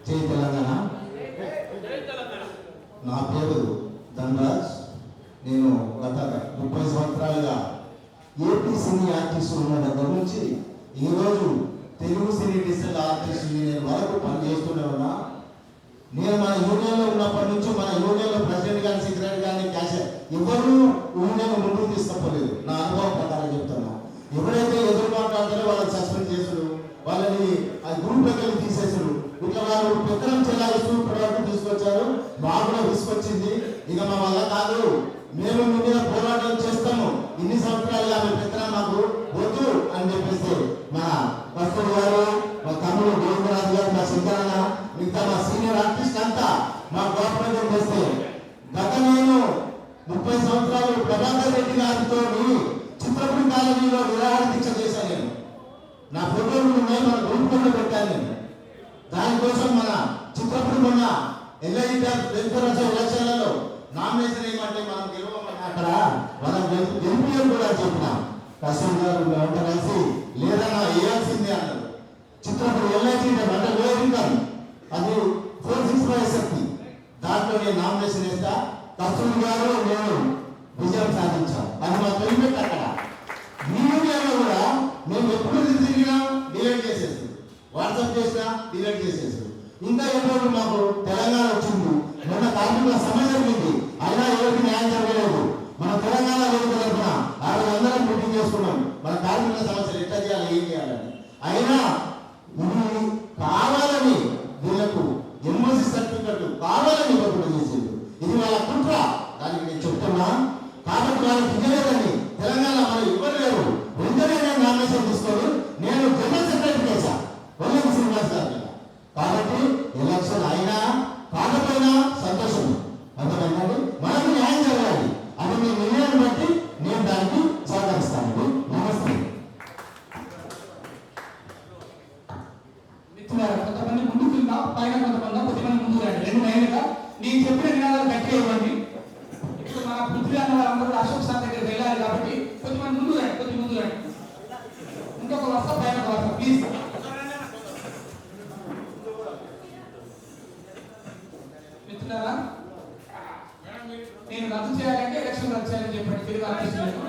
జై తెలంగాణ. నా పేరు ధనరాజ్. నేను గత 30 సంవత్సరాలుగా ఏపీ సినీ ఆర్టిస్టు ఉన్న దగ్గర నుంచి ఈరోజు తెలుగు సినీ డిజిటల్ ఆర్టిస్ట్ యూనియన్ వరకు పనిచేస్తూనే ఉన్నా. నేను మన యూనియన్లో ఉన్నప్పటి నుంచి మన యూనియన్లో ప్రెసిడెంట్ కానీ సెక్రటరీ కానీ క్యాషియర్ ఎవరు యూనియన్ ముందుకు తీసుకపోలేదు. నా అనుభవం ప్రకారం చెప్తున్నా. ఎవరైతే ఎదురు మాట్లాడతారో వాళ్ళని సస్పెండ్ చేసుడు, వాళ్ళని ఆ గ్రూప్లోకి వెళ్ళి తీసేసారు. ఇట్లా వాళ్ళు పెత్తనం చెల్లాయిస్తూ ఇప్పటివరకు తీసుకొచ్చారు. మాకు కూడా తీసుకొచ్చింది. ఇక మా వల్ల కాదు, మేము మీ మీద పోరాటం చేస్తాము. ఇన్ని సంవత్సరాలుగా మీ పెత్తనం మాకు వద్దు అని చెప్పేసి మా కస్తూరి గారు, మా తమ్ముడు గోవిందరాజు గారు, మా శంకరన్న, మిగతా మా సీనియర్ ఆర్టిస్ట్ అంతా మా గవర్నమెంట్ చేస్తే గత నేను 30 సంవత్సరాలు ప్రభాకర్ రెడ్డి గారితో చిత్రపురి కాలనీలో విరాహార దీక్ష చేశాను. నేను నా ఫోటోలు ఉన్నాయి, మన గ్రూప్ పెట్టాను. నేను దానికోసం మన చిత్రపురి మొన్న ఎలక్షన్లలో నామినేషన్ ఏమంటే మనం గెలవమని అక్కడ మనం గెలిపి కూడా చెప్పినాం. కస్తూరి గారు వెంట కలిసి లేదన్నా వేయాల్సిందే అన్నారు. చిత్రపురి ఎల్ఐసి అంటే లోయింగ్ అది 465 శక్తి, దాంట్లో నేను నామినేషన్ వేస్తా. కస్తూరి గారు నేను విజయం సాధించాం. అది మా తొలిపెట్టి అక్కడ మీ యూనియన్లో కూడా మేము ఎప్పుడు తిరిగినా డిలీట్ చేసేసారు, వాట్సాప్ చేసినా డిలీట్ చేసేసారు. ఇంకా ఎప్పుడు మాకు తెలంగాణ వచ్చింది, మొన్న కార్మికుల సమస్య జరిగింది, అయినా ఎవరికి న్యాయం జరగలేదు. మన తెలంగాణ లేదు తరఫున ఆ రోజు అందరం మీటింగ్ చేసుకున్నాం, మన కార్మికుల సమస్యలు ఎట్లా చేయాలి, ఏం చేయాలని. అయినా ఇది కావాలని వీళ్ళకు ఎంఓసి సర్టిఫికెట్ కావాలని ఇవ్వకుండా చేసింది. ఇది వాళ్ళ కుట్ర. దానికి నేను చెప్తున్నా. కాబట్టి వాళ్ళకి ఇవ్వలేదని తెలంగాణ మనం ఇవ్వలేరు. వెంటనే నేను నామినేషన్ తీసుకొని నేను జనరల్ సెక్రటరీ చేశా వల్లంకి శ్రీనివాస్ గారు. కాబట్టి ఎలక్షన్ అయినా కాకపోయినా సంతోషం. అర్థమైందండి. మనకు న్యాయం జరగాలి. అది మీ నిర్ణయాన్ని బట్టి నేను దానికి సహకరిస్తానండి. నమస్తే. కొంతమంది ముందుకు వెళ్దాం, పైన కొంతమంది కొద్దిమంది ముందుకు రండి. 2 లైన్లుగా నేను చెప్పిన నినాదాలు గట్టిగా ఇవ్వండి. ఇప్పుడు మన పృథ్వీ అన్న వాళ్ళందరూ అశోక్ సార్ దగ్గరికి వెళ్ళాలి కాబట్టి కొద్దిమంది ముందు రండి, కొద్ది ముందు రండి. ఇంకొక వరుస, పైన ఒక వరుస ప్లీజ్. మిత్రులారా, నేను రద్దు చేయాలంటే ఎలక్షన్ రద్దు చేయాలని చెప్పండి తెలుగు ఆర్టిస్టులకు.